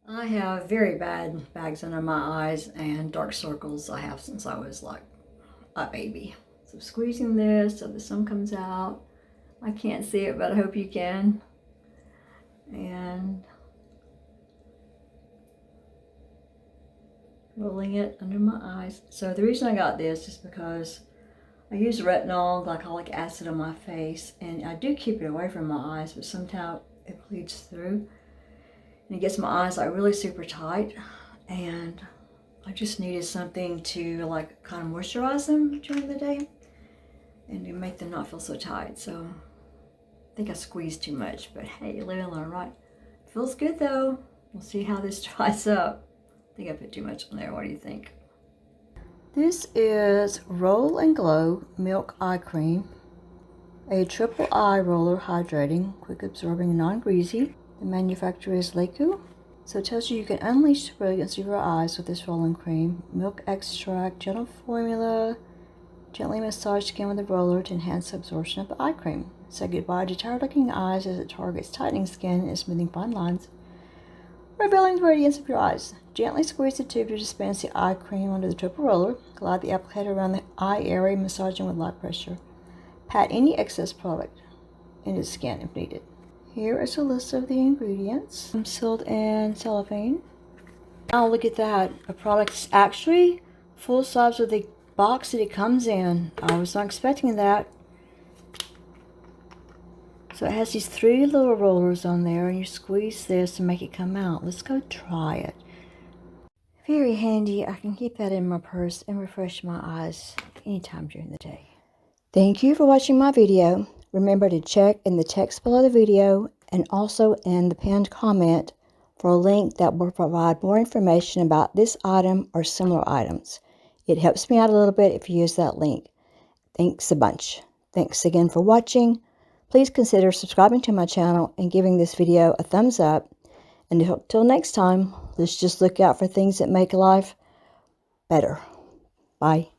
I have very bad bags under my eyes and dark circles I have since I was like a baby. So squeezing this so the sun comes out. I can't see it, but I hope you can. And rolling it under my eyes. So the reason I got this is because I use retinol, glycolic acid on my face, and I do keep it away from my eyes, but sometimes it bleeds through. And it gets my eyes like really super tight, and I just needed something to like kind of moisturize them during the day and to make them not feel so tight. So I think I squeezed too much, but hey, live and learn, right? Feels good though. We'll see how this dries up. I think I put too much on there. What do you think? This is Roll and Glow Milk Eye Cream, a triple eye roller hydrating, quick absorbing, and non-greasy. The manufacturer is Leicu. So it tells you can unleash the brilliance of your eyes with this rolling cream. Milk extract, gentle formula, gently massage skin with a roller to enhance the absorption of the eye cream. Say goodbye to tired looking eyes as it targets tightening skin and smoothing fine lines, revealing the radiance of your eyes. Gently squeeze the tube to dispense the eye cream under the triple roller. Glide the applicator around the eye area, massaging with light pressure. Pat any excess product into the skin if needed. Here is a list of the ingredients. I'm sealed in cellophane. Now look at that. A product is actually full size with the box that it comes in. I was not expecting that. So it has these 3 little rollers on there, and you squeeze this to make it come out. Let's go try it. Very handy. I can keep that in my purse and refresh my eyes anytime during the day. Thank you for watching my video. Remember to check in the text below the video and also in the pinned comment for a link that will provide more information about this item or similar items. It helps me out a little bit if you use that link. Thanks a bunch. Thanks again for watching. Please consider subscribing to my channel and giving this video a thumbs up. And until next time, let's just look out for things that make life better. Bye.